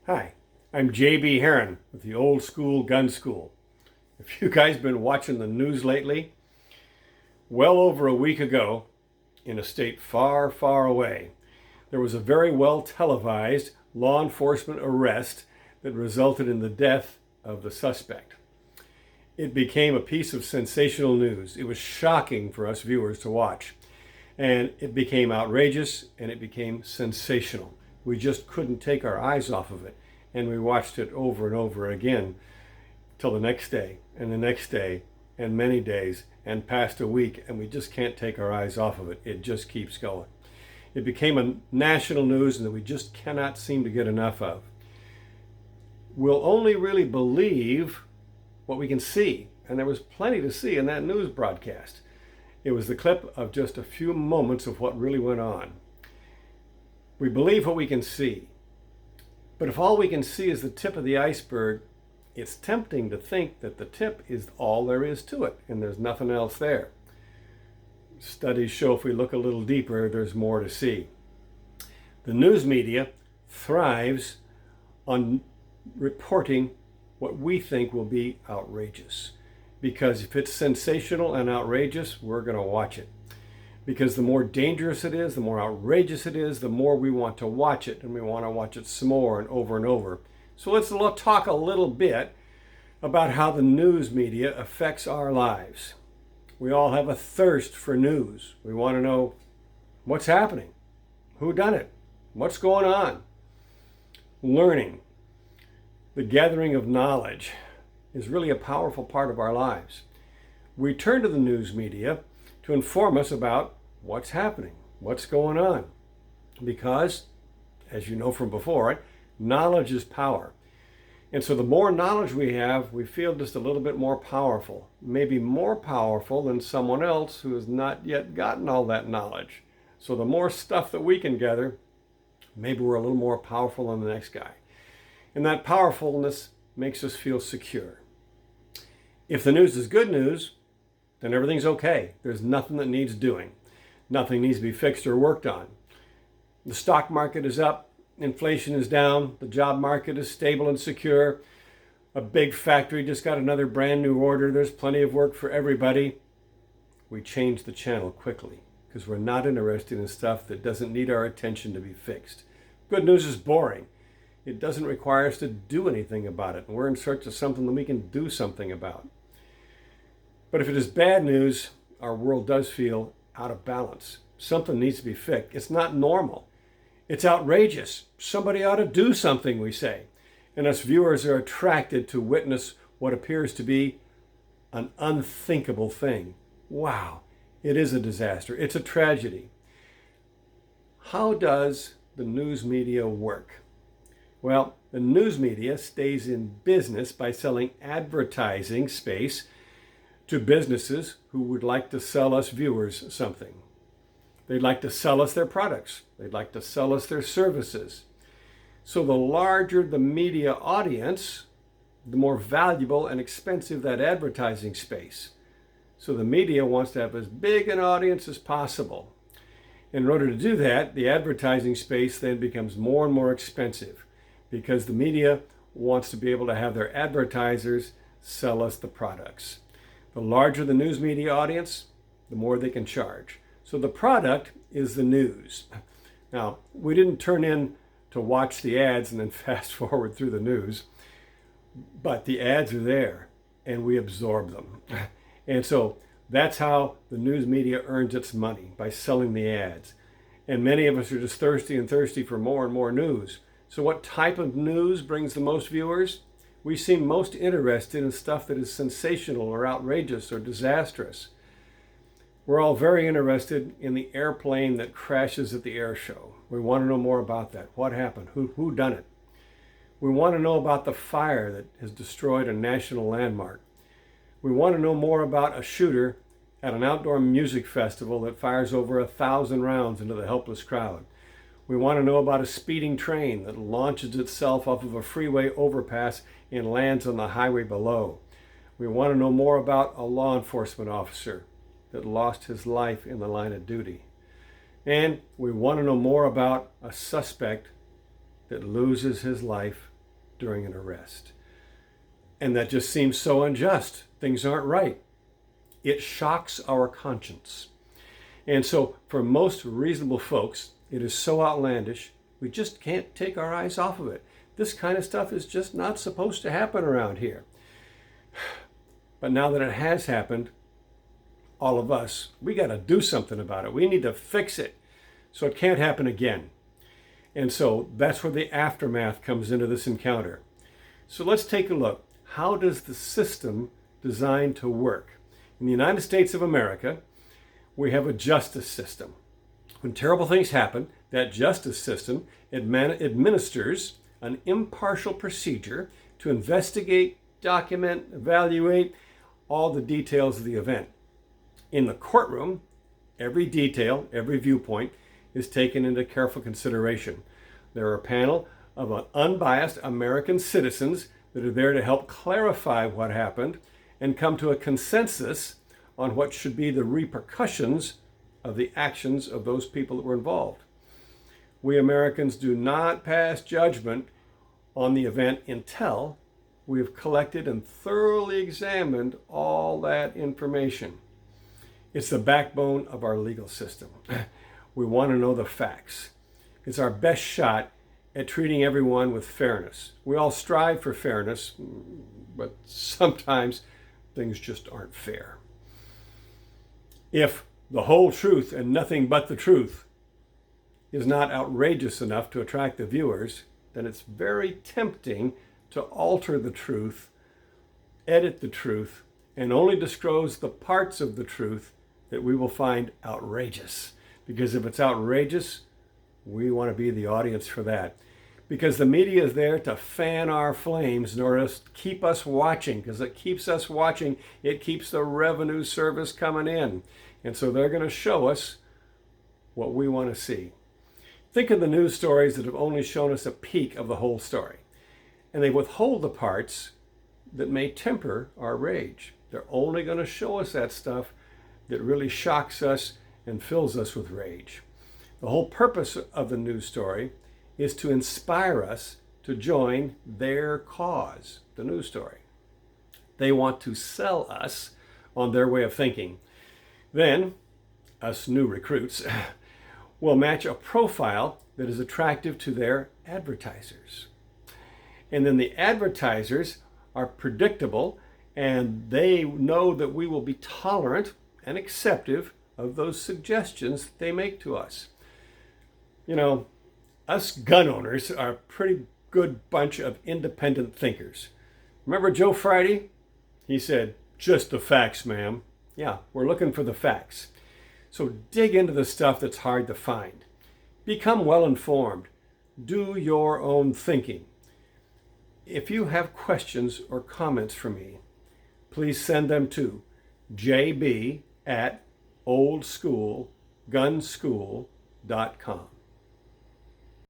Hi, I'm JB Heron with the Old School Gun School. If you guys been watching the news lately, well over a week ago, in a state far, far away, there was a very well televised law enforcement arrest that resulted in the death of the suspect. It became a piece of sensational news. It was shocking for us viewers to watch. And it became outrageous and it became sensational. We just couldn't take our eyes off of it. And we watched it over and over again till the next day and the next day and many days and past a week. And we just can't take our eyes off of it. It just keeps going. It became a national news and that we just cannot seem to get enough of. We'll only really believe what we can see. And there was plenty to see in that news broadcast. It was the clip of just a few moments of what really went on. We believe what we can see. But if all we can see is the tip of the iceberg, it's tempting to think that the tip is all there is to it, and there's nothing else there. Studies show if we look a little deeper, there's more to see. The news media thrives on reporting what we think will be outrageous. Because if it's sensational and outrageous, we're going to watch it. Because the more dangerous it is, the more outrageous it is, the more we want to watch it, and we want to watch it some more and over and over. So let's talk a little bit about how the news media affects our lives. We all have a thirst for news. We want to know what's happening, who done it, what's going on. Learning, the gathering of knowledge, is really a powerful part of our lives. We turn to the news media to inform us about what's happening, what's going on. Because, as you know from before, right, knowledge is power. And so the more knowledge we have, we feel just a little bit more powerful. Maybe more powerful than someone else who has not yet gotten all that knowledge. So the more stuff that we can gather, maybe we're a little more powerful than the next guy. And that powerfulness makes us feel secure. If the news is good news, then everything's okay. There's nothing that needs doing. Nothing needs to be fixed or worked on. The stock market is up, inflation is down, the job market is stable and secure. A big factory just got another brand new order. There's plenty of work for everybody. We change the channel quickly because we're not interested in stuff that doesn't need our attention to be fixed. Good news is boring. It doesn't require us to do anything about it. And we're in search of something that we can do something about. But if it is bad news, our world does feel out of balance. Something needs to be fixed. It's not normal. It's outrageous. Somebody ought to do something, we say. And us viewers are attracted to witness what appears to be an unthinkable thing. Wow, it is a disaster. It's a tragedy. How does the news media work? Well, the news media stays in business by selling advertising space to businesses who would like to sell us viewers something. They'd like to sell us their products. They'd like to sell us their services. So the larger the media audience, the more valuable and expensive that advertising space. So the media wants to have as big an audience as possible. In order to do that, the advertising space then becomes more and more expensive because the media wants to be able to have their advertisers sell us the products. The larger the news media audience, the more they can charge. So the product is the news. Now, we didn't turn in to watch the ads and then fast forward through the news, but the ads are there and we absorb them. And so that's how the news media earns its money, by selling the ads. And many of us are just thirsty for more and more news. So what type of news brings the most viewers? We seem most interested in stuff that is sensational or outrageous or disastrous. We're all very interested in the airplane that crashes at the air show. We want to know more about that. What happened? Who done it? We want to know about the fire that has destroyed a national landmark. We want to know more about a shooter at an outdoor music festival that fires over 1,000 rounds into the helpless crowd. We want to know about a speeding train that launches itself off of a freeway overpass and lands on the highway below. We want to know more about a law enforcement officer that lost his life in the line of duty. And we want to know more about a suspect that loses his life during an arrest. And that just seems so unjust. Things aren't right. It shocks our conscience. And so for most reasonable folks, it is so outlandish, we just can't take our eyes off of it. This kind of stuff is just not supposed to happen around here. But now that it has happened, all of us, we got to do something about it. We need to fix it so it can't happen again. And so that's where the aftermath comes into this encounter. So let's take a look. How does the system designed to work? In the United States of America, we have a justice system. When terrible things happen, that justice system administers an impartial procedure to investigate, document, evaluate all the details of the event. In the courtroom, every detail, every viewpoint is taken into careful consideration. There are a panel of unbiased American citizens that are there to help clarify what happened and come to a consensus on what should be the repercussions of the actions of those people that were involved. We Americans do not pass judgment on the event until we have collected and thoroughly examined all that information. It's the backbone of our legal system. We want to know the facts. It's our best shot at treating everyone with fairness. We all strive for fairness, but sometimes things just aren't fair. If the whole truth and nothing but the truth is not outrageous enough to attract the viewers, then it's very tempting to alter the truth, edit the truth, and only disclose the parts of the truth that we will find outrageous. Because if it's outrageous, we want to be the audience for that. Because the media is there to fan our flames in order to keep us watching. Because it keeps us watching, it keeps the revenue service coming in. And so they're going to show us what we want to see. Think of the news stories that have only shown us a peek of the whole story. And they withhold the parts that may temper our rage. They're only going to show us that stuff that really shocks us and fills us with rage. The whole purpose of the news story is to inspire us to join their cause, the news story. They want to sell us on their way of thinking. Then, us new recruits will match a profile that is attractive to their advertisers. And then the advertisers are predictable, and they know that we will be tolerant and acceptive of those suggestions they make to us. You know, us gun owners are a pretty good bunch of independent thinkers. Remember Joe Friday? He said, "Just the facts, ma'am." Yeah, we're looking for the facts. So dig into the stuff that's hard to find. Become well informed. Do your own thinking. If you have questions or comments for me, please send them to jb@oldschoolgunschool.com.